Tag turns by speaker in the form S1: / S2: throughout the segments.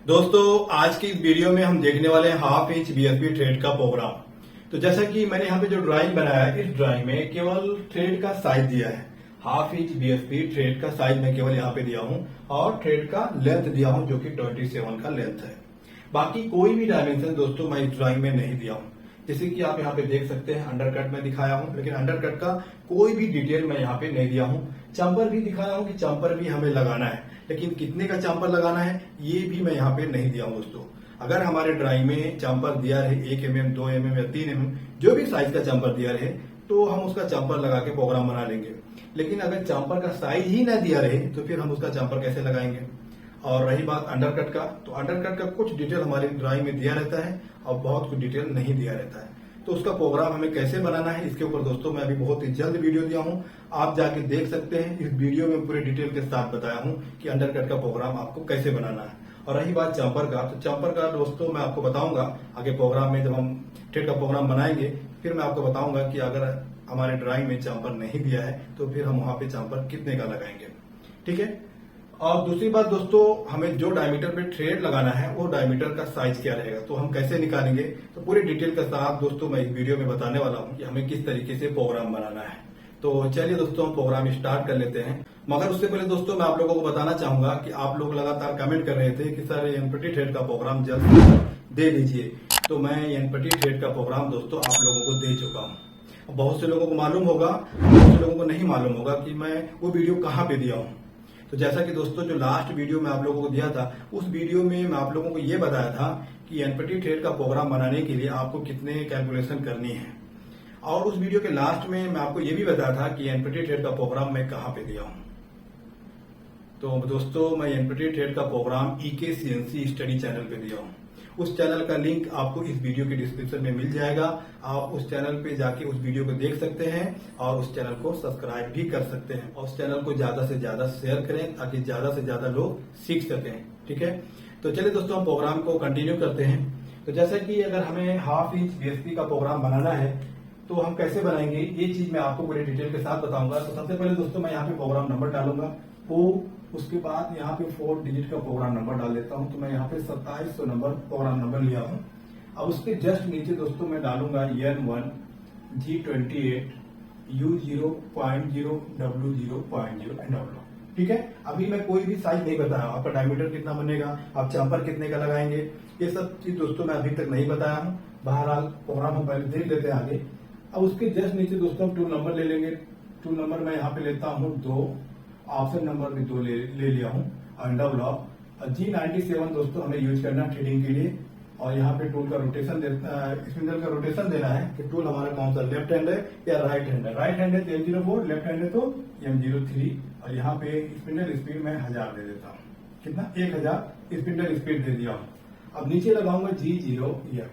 S1: दोस्तों आज की इस वीडियो में हम देखने वाले हैं हाफ इंच बीएसपी थ्रेड का प्रोग्राम। तो जैसा कि मैंने यहाँ पे जो ड्राइंग बनाया है, इस ड्राइंग में केवल थ्रेड का साइज दिया है। हाफ इंच बीएसपी थ्रेड का साइज मैं केवल यहाँ पे दिया हूँ और थ्रेड का लेंथ दिया हूँ जो कि 27 का लेंथ है। बाकी कोई भी डायमेंशन दोस्तों मैं इस ड्राइंग में नहीं दिया हूँ। जैसे कि आप यहाँ पे देख सकते हैं अंडरकट में दिखाया हूँ, लेकिन अंडरकट का कोई भी डिटेल मैं यहाँ पे नहीं दिया हूँ। चंपर भी दिखाया हूँ कि चंपर भी हमें लगाना है, लेकिन कितने का चंपर लगाना है ये भी मैं यहाँ पे नहीं दिया हूँ दोस्तों। अगर हमारे ड्राइंग में चंपर दिया रहे 1 mm 2 mm या 3 mm जो भी साइज का चंपर दिया रहे तो हम उसका चंपर लगा के प्रोग्राम बना लेंगे। लेकिन अगर चंपर का साइज ही न दिया रहे तो फिर हम उसका चंपर कैसे लगाएंगे। और रही बात अंडरकट का, तो अंडरकट का कुछ डिटेल हमारे ड्राइंग में दिया रहता है और बहुत कुछ डिटेल नहीं दिया रहता है। तो उसका प्रोग्राम हमें कैसे बनाना है इसके ऊपर दोस्तों मैं अभी बहुत ही जल्द वीडियो दिया हूं, आप जाके देख सकते हैं। इस वीडियो में पूरे डिटेल के साथ बताया हूं कि अंडरकट का प्रोग्राम आपको कैसे बनाना है। और रही बात चंपर का, तो चंपर का दोस्तों मैं आपको बताऊंगा आगे प्रोग्राम में, जब हम थ्रेड का प्रोग्राम बनाएंगे फिर मैं आपको बताऊंगा कि अगर हमारे ड्राइंग में चंपर नहीं दिया है तो फिर हम वहां पे चंपर कितने का लगाएंगे। ठीक है। और दूसरी बात दोस्तों, हमें जो डायमीटर पे थ्रेड लगाना है वो डायमीटर का साइज क्या रहेगा, तो हम कैसे निकालेंगे, तो पूरी डिटेल के साथ दोस्तों मैं इस वीडियो में बताने वाला हूं कि हमें किस तरीके से प्रोग्राम बनाना है। तो चलिए दोस्तों हम प्रोग्राम स्टार्ट कर लेते हैं। मगर उससे पहले दोस्तों मैं आप लोगों को बताना चाहूंगा कि आप लोग लगातार कमेंट कर रहे थे कि सर एनपीटी थ्रेड का प्रोग्राम जल्द से जल्द दे दीजिए। तो मैं एनपीटी थ्रेड का प्रोग्राम दोस्तों आप लोगों को दे चुका हूँ। बहुत से लोगों को मालूम होगा, बहुत से लोगों को नहीं मालूम होगा कि मैं वो वीडियो कहाँ पे दिया हूँ। तो जैसा कि दोस्तों जो लास्ट वीडियो में आप लोगों को दिया था, उस वीडियो में मैं आप लोगों को ये बताया था कि एनपीटी थ्रेड का प्रोग्राम बनाने के लिए आपको कितने कैलकुलेशन करनी है। और उस वीडियो के लास्ट में मैं आपको ये भी बताया था कि एनपीटी थ्रेड का प्रोग्राम मैं कहाँ पे दिया हूँ। तो दोस्तों मैं एनपीटी थ्रेड का प्रोग्राम EKCNC स्टडी चैनल पे दिया हूँ। उस चैनल का लिंक आपको इस वीडियो के डिस्क्रिप्शन में मिल जाएगा। आप उस चैनल पे जाके उस वीडियो को देख सकते हैं और उस चैनल को सब्सक्राइब भी कर सकते हैं और उस चैनल को ज्यादा से ज्यादा शेयर करें ताकि ज्यादा से ज्यादा लोग सीख सकें। ठीक है। तो चलिए दोस्तों हम प्रोग्राम को कंटिन्यू करते हैं। तो जैसा कि अगर हमें हाफ इंच बीएसपी का प्रोग्राम बनाना है तो हम कैसे बनाएंगे ये चीज मैं आपको पूरे डिटेल के साथ बताऊंगा। तो सबसे पहले दोस्तों मैं यहाँ पे प्रोग्राम नंबर डालूंगा, वो उसके बाद यहाँ पे 4 डिजिट का प्रोग्राम नंबर डाल देता हूँ। तो मैं यहाँ पे 2700 नंबर प्रोग्राम नंबर लिया हूँ। अब उसके जस्ट नीचे दोस्तों मैं डालूंगा N1 G28 U0.0 W0.0 and W। ठीक है। अभी मैं कोई भी साइज नहीं बताया, आपका डायमीटर कितना बनेगा, आप चंपर कितने का लगाएंगे, ये सब चीज दोस्तों मैं अभी तक नहीं बताया हूँ। बहरहाल प्रोग्राम हम पहले देख लेते हैं आगे। अब उसके जस्ट नीचे दोस्तों हम टूल नंबर ले लेंगे। टूल नंबर मैं यहाँ पे लेता हूँ 2, ऑप्शन नंबर भी 2 ले लिया हूँ, अंडर ब्लॉक। G97 दोस्तों हमें यूज करना है थ्रेडिंग के लिए। और यहाँ पे टूल का रोटेशन स्पिंडल का रोटेशन देना है कि टूल हमारा कौन सा लेफ्ट हैंड है या राइट हैंड है। राइट हैंड है तो M04, लेफ्ट हैंड है तो M03। और यहाँ पे स्पिंडल स्पीड मैं 1000 दे देता हूँ। कितना, 1000 स्पिंडल स्पीड दे दिया हूँ। अब नीचे लगाऊंगा G0F।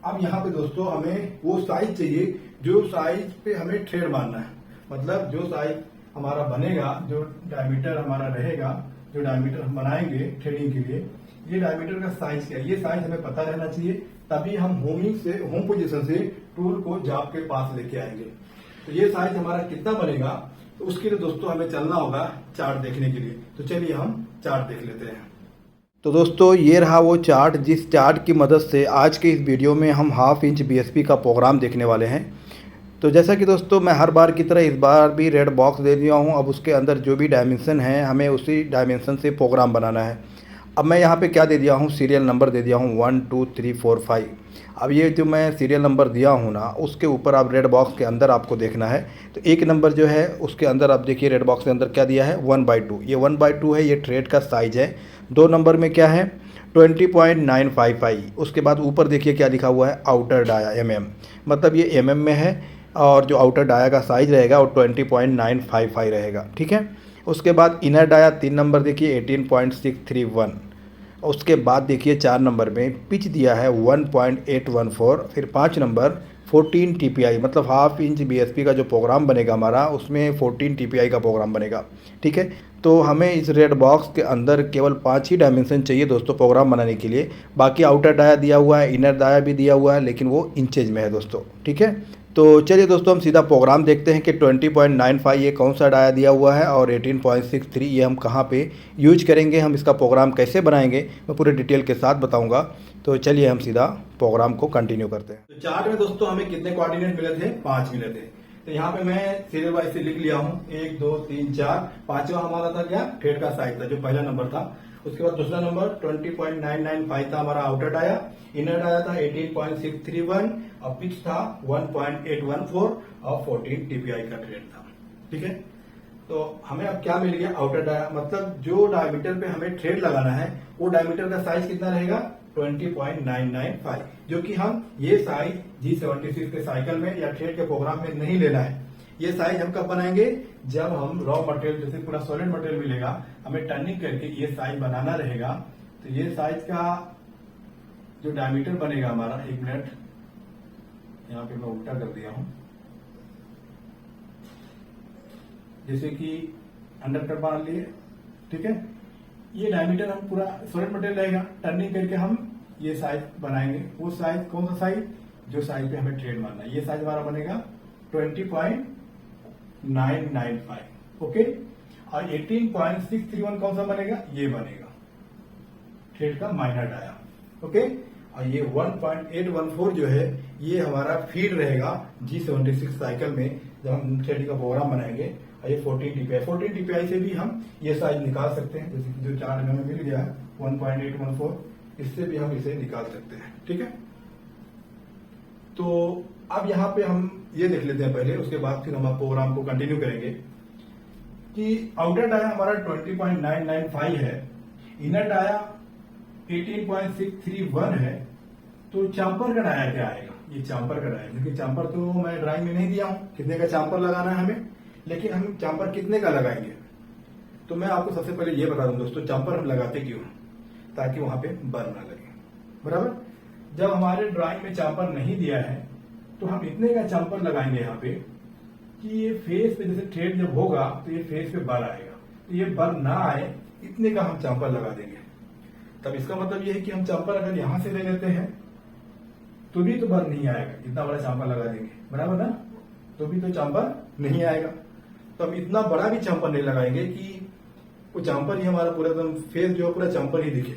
S1: अब यहाँ पे दोस्तों हमें वो साइज चाहिए जो साइज पे हमें थ्रेड मारना है, मतलब जो साइज हमारा बनेगा, जो डायमीटर हमारा रहेगा, जो डायमीटर हम बनाएंगे थ्रेडिंग के लिए, ये डायमीटर का साइज क्या है ये साइज हमें पता रहना चाहिए। तभी हम होम पोजीशन से टूल को जॉब के पास लेके आएंगे। तो ये साइज हमारा कितना बनेगा, तो उसके लिए दोस्तों हमें चलना होगा चार्ट देखने के लिए। तो चलिए हम चार्ट देख लेते हैं। तो दोस्तों ये रहा वो चार्ट, जिस चार्ट की मदद से आज के इस वीडियो में हम हाफ इंच बीएसपी का प्रोग्राम देखने वाले हैं। तो जैसा कि दोस्तों मैं हर बार की तरह इस बार भी रेड बॉक्स दे दिया हूँ। अब उसके अंदर जो भी डायमेंशन है हमें उसी डायमेंशन से प्रोग्राम बनाना है। अब मैं यहाँ पे क्या दे दिया हूँ, सीरियल नंबर दे दिया हूँ 1 2 3 4 5। अब ये जो मैं सीरियल नंबर दिया हूँ ना, उसके ऊपर आप रेड बॉक्स के अंदर आपको देखना है। तो 1 नंबर जो है उसके अंदर आप देखिए रेड बॉक्स के अंदर क्या दिया है 1/2। ये 1/2 है, ये थ्रेड का साइज है। 2 नंबर में क्या है 20.955। उसके बाद ऊपर देखिए क्या लिखा हुआ है आउटर डाया mm, मतलब ये mm में है और जो आउटर डाया का साइज रहेगा वो 20.955 रहेगा। ठीक है। उसके बाद इनर डाया 3 नंबर देखिए 18.631। उसके बाद देखिए 4 नंबर में पिच दिया है 1.814। फिर 5 नंबर 14 TPI, मतलब हाफ इंच बीएसपी का जो प्रोग्राम बनेगा हमारा उसमें 14 TPI का प्रोग्राम बनेगा। ठीक है। तो हमें इस रेड बॉक्स के अंदर केवल 5 ही डायमेंशन चाहिए दोस्तों प्रोग्राम बनाने के लिए। बाकी आउटर डाया दिया हुआ है, इनर डाया भी दिया हुआ है, लेकिन वो इंचेज में है दोस्तों। ठीक है। तो चलिए दोस्तों हम सीधा प्रोग्राम देखते हैं कि 20.95 ये कौन सा डाया दिया हुआ है और 18.63 ये हम कहाँ पे यूज करेंगे, हम इसका प्रोग्राम कैसे बनाएंगे मैं पूरे डिटेल के साथ बताऊंगा। तो चलिए हम सीधा प्रोग्राम को कंटिन्यू करते हैं। तो चार्ट में दोस्तों हमें कितने कोऑर्डिनेट मिले थे? 5 मिले थे। तो यहाँ पे मैं सीरियल वाइज से लिख लिया हूँ 1 2 3 4। पांचवा हमारा था क्या? थ्रेड का साइज था, जो पहला नंबर था। उसके बाद दूसरा नंबर 20.995 था हमारा आउटर डाया। इनर डाया था 18.631 और पिच था 1.814 और 14 टीपीआई का थ्रेड था। ठीक है, तो हमें अब क्या मिल गया? आउटर डाया, मतलब जो डायमीटर पे हमें थ्रेड लगाना है वो डायमीटर का साइज कितना रहेगा? 20.995, जो कि हम ये साइज G76 के साइकिल में या थ्रेड के प्रोग्राम में नहीं लेना है। ये साइज हम कब बनाएंगे? जब हम रॉ मटेरियल जैसे पूरा सॉलिड मटेरियल मिलेगा, हमें टर्निंग करके ये साइज बनाना रहेगा। तो ये साइज का जो डायमीटर बनेगा हमारा, 1 मिनट, यहाँ पे मैं उल्टा कर दिया हूं, जैसे कि अंडर कट मान लिए। ठीक है, ये डायमीटर हम पूरा सॉलिड मटेरियल रहेगा, टर्निंग करके हम ये साइज बनाएंगे। वो साइज कौन सा साइज? जो साइज पे हमें थ्रेड मारना है। ये साइज हमारा बनेगा 20.995। ओके, और 18.631 कौन सा बनेगा? ये बनेगा थ्रेड का माइनर डाया। ओके, और ये 1.814 जो है ये हमारा फीड रहेगा G76 साइकिल में जब हम थ्रेड का प्रोग्राम बनाएंगे। और ये 14 टीपीआई से भी हम ये साइज निकाल सकते हैं, जैसे कि जो चार्ट में हमें मिल गया है 1.814, इससे भी हम इसे निकाल सकते हैं। ठीक है, तो अब यहाँ पे हम ये देख लेते हैं पहले, उसके बाद फिर हम प्रोग्राम को कंटिन्यू करेंगे कि आउटर डाया हमारा 20.995 है, इनर डाया 18.631 है। तो चांपर का डाया क्या आएगा? ये चांपर का डाया, क्योंकि चांपर तो मैं ड्राइंग में नहीं दिया हूं कितने का चांपर लगाना है हमें, लेकिन हम चांपर कितने का लगाएंगे। तो मैं आपको सबसे पहले ये बता दूं दोस्तों, चांपर हम लगाते क्यों? ताकि वहां पे बर ना लगे। बराबर, जब हमारे ड्राइंग में चांपर नहीं दिया है तो हम इतने का चांपर लगाएंगे यहाँ पे कि ये फेस पे, जैसे थ्रेड जब होगा तो ये फेस पे बर आएगा, तो ये बर ना आए इतने का हम चांपर लगा देंगे। तब इसका मतलब ये है कि हम चांपर अगर यहां से ले लेते हैं तो भी तो बर नहीं आएगा, इतना बड़ा चांपर लगा देंगे, बराबर ना, तो भी तो चांपर नहीं आएगा। तो हम इतना बड़ा भी चांपर नहीं लगाएंगे कि वो चांपर ही हमारा पूरा एकदम फेस जो है पूरा चांपर ही दिखे,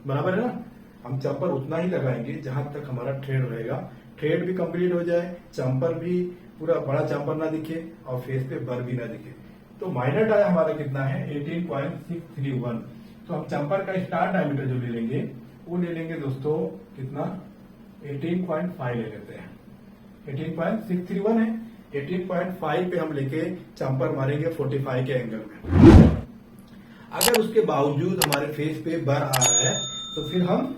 S1: बराबर है ना। हम चांपर उतना ही लगाएंगे जहां तक हमारा थ्रेड रहेगा, थ्रेड भी कंप्लीट हो जाए, चांपर भी पूरा बड़ा चांपर ना दिखे और फेस पे बर भी ना दिखे। तो माइनर डाया हमारा कितना है? 18.631। तो हम चांपर का स्टार डायमीटर जो ले लेंगे वो ले लेंगे दोस्तों कितना? 18.5 ले लेते हैं। 18.631 है, 18.5 पे हम लेके चांपर मारेंगे 45 के एंगल में। अगर उसके बावजूद हमारे फेस पे बर आ रहा है तो फिर हम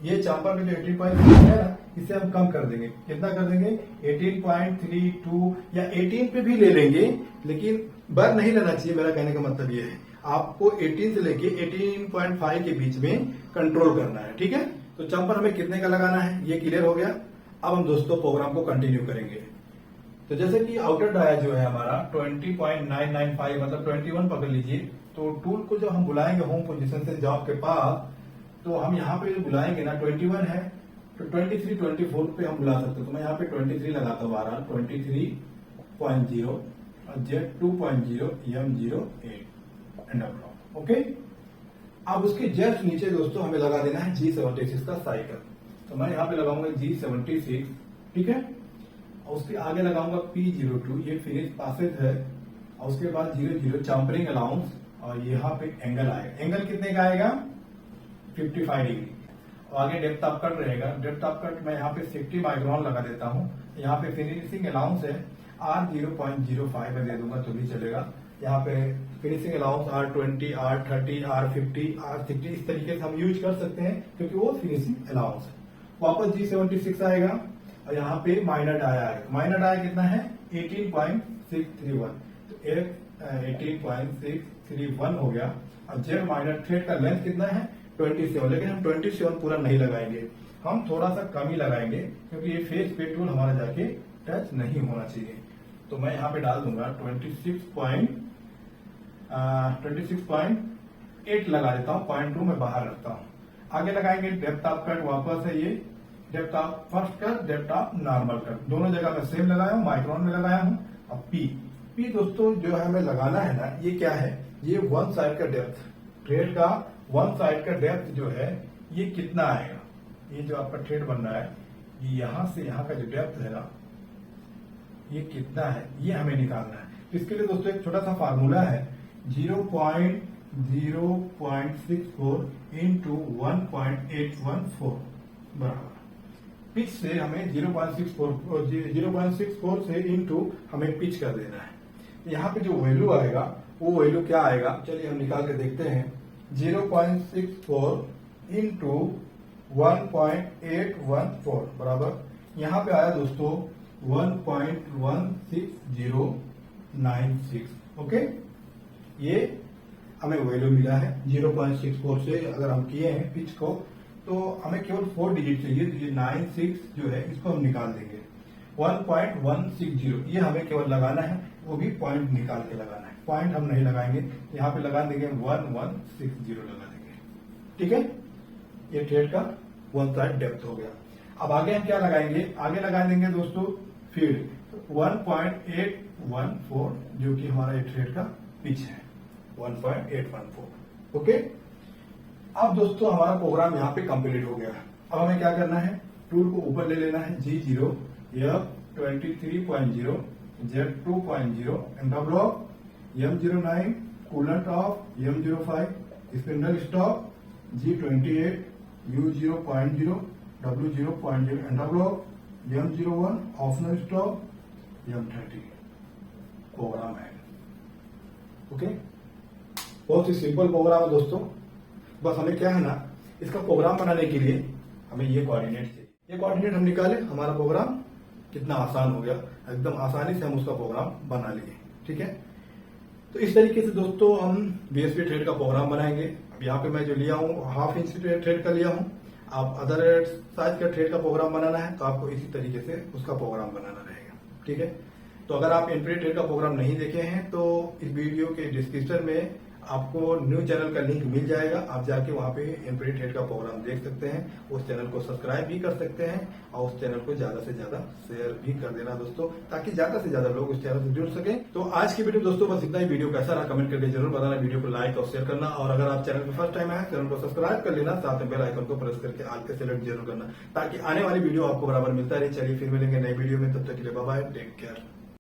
S1: ये चांपर में जो 18.6 है ना, इसे हम कम कर देंगे। कितना कर देंगे? 18.32 या 18 पे भी ले लेंगे, लेकिन बर नहीं लेना चाहिए। मेरा कहने का मतलब ये है आपको 18 से लेके 18.5 के बीच में कंट्रोल करना है। ठीक है, तो चांपर हमें कितने का लगाना है ये क्लियर हो गया। अब हम दोस्तों प्रोग्राम को कंटिन्यू करेंगे। तो जैसे कि आउटर डाया जो है हमारा 20.995 मतलब 21 पकड़ लीजिए। तो टूल को जब हम बुलाएंगे होम पोजीशन से जॉब के पास, तो हम यहाँ पे जो बुलाएंगे ना 21 है तो 23 24 पे हम बुला सकते हैं। तो मैं यहाँ पे 23 लगाता हूँ, 23.0 और Z2.0 M08 and up. Okay, अब उसके जस्ट नीचे दोस्तों हमें लगा देना है G76 का साइकिल। तो मैं यहाँ पे लगाऊंगा G76, ठीक है, और उसके आगे लगाऊंगा P02, ये फिनिश पासेज है, और उसके बाद 00 चांपरिंग अलाउंस, और यहाँ पे एंगल आएगा। एंगल कितने का आएगा? 55 डिग्री। और आगे डेप्थ ऑफ कट रहेगा। डेप्थ ऑफ कट मैं यहाँ पे 60 माइक्रोन लगा देता हूँ। यहाँ पे फिनिशिंग अलाउंस है R0.05 में दे दूंगा तो भी चलेगा। यहाँ पे finishing allowance R20, R30, R50, R60 इस तरीके से हम यूज कर सकते हैं क्योंकि वो फिनिशिंग अलाउंस है। वापस G76 आएगा और यहाँ पे माइनर डाया आएगा। माइनर डाया कितना है? 18.631। तो 18.631 हो गया। और जेड माइनर थ्रेड का लेंथ कितना है? 27। लेकिन हम 27 पूरा नहीं लगाएंगे, हम थोड़ा सा कम ही लगाएंगे क्योंकि ये फेस पे टूल हमारा जाके टच नहीं होना चाहिए। तो मैं यहाँ पे डाल दूंगा 26.8 लगा देता हूँ। 0.2 में बाहर रखता हूँ। आगे लगाएंगे डेप्थ ऑफ कट, वापस है ये depth of first cut, depth of normal cut, दोनों जगह मैं सेम लगाया हूं, माइक्रोन में लगाया हूं। अब पी दोस्तों जो है हमें लगाना है ना, ये क्या है, ये वन साइड का डेप्थ, थ्रेड का वन साइड का डेप्थ जो है ये कितना आएगा, ये जो आपका थ्रेड बन रहा है ये यहां से यहां का जो डेप्थ है ना ये कितना है, ये हमें निकालना है। तो इसके लिए दोस्तों एक छोटा सा फार्मूला है, 0.064 इंटू 1.814 बराबर पिच से हमें 0.64 से इंटू हमें पिच कर देना है। यहाँ पे जो वैल्यू आएगा वो वैल्यू क्या आएगा, चलिए हम निकाल के देखते हैं। 0.64 इंटू 1.814 बराबर यहाँ पे आया दोस्तों 1.16096। ओके, ये हमें वैल्यू मिला है। 0.64 से अगर हम किए हैं पिच को तो हमें केवल 4 डिजिट चाहिए, तो ये 96 जो है इसको हम निकाल देंगे। 1.160 ये हमें केवल लगाना है, वो भी पॉइंट निकाल के लगाना है, पॉइंट हम नहीं लगाएंगे, यहाँ पे लगा देंगे 1160 लगा देंगे। ठीक है, ये थ्रेड का वन साइड डेप्थ हो गया। अब आगे हम क्या लगाएंगे, आगे लगा देंगे दोस्तों फील्ड 1.814 जो कि हमारा ये थ्रेड का पिच है 1.814। ओके, अब दोस्तों हमारा प्रोग्राम यहाँ पे कंप्लीट हो गया। अब हमें क्या करना है, टूल को ऊपर ले लेना है, G0 F23.0 Z2.0 end block M09 coolant off M05 spindle stop G28 U0.0 W0.0 end block M01 optional stop M30 program है। ओके, बहुत ही सिंपल प्रोग्राम है दोस्तों। बस हमें क्या है ना, इसका प्रोग्राम बनाने के लिए हमें ये कोऑर्डिनेट चाहिए। ये कोऑर्डिनेट हम निकाले, हमारा प्रोग्राम कितना आसान हो गया, एकदम आसानी से हम उसका प्रोग्राम बना लिए। ठीक है, तो इस तरीके से दोस्तों हम बीएसपी थ्रेड का प्रोग्राम बनाएंगे। अब यहाँ पे मैं जो लिया हूँ 1/2 इंच थ्रेड का लिया हूँ। आप अदर साइज का थ्रेड का प्रोग्राम बनाना है तो आपको इसी तरीके से उसका प्रोग्राम बनाना रहेगा। ठीक है, तो अगर आप इनप्री थ्रेड का प्रोग्राम नहीं देखे हैं तो इस वीडियो के डिस्क्रिप्शन में आपको न्यू चैनल का लिंक मिल जाएगा, आप जाके वहां पे इनप्री थ्रेड का प्रोग्राम देख सकते हैं। उस चैनल को सब्सक्राइब भी कर सकते हैं और उस चैनल को ज्यादा से ज्यादा शेयर भी कर देना दोस्तों, ताकि ज्यादा से ज्यादा लोग उस चैनल से जुड़ सके। तो आज की वीडियो दोस्तों बस इतना ही। वीडियो कैसा रहा कमेंट करके जरूर बताना, वीडियो को लाइक और शेयर करना, और अगर आप चैनल पर फर्स्ट टाइम आए चैनल को सब्सक्राइब कर लेना, साथ में बेल आइकन को प्रेस करके ऑल के सेलेक्ट जरूर करना, ताकि आने वाली वीडियो आपको बराबर मिलता रहे। चलिए फिर मिलेंगे नई वीडियो में, तब तक के लिए बाय बाय, टेक केयर।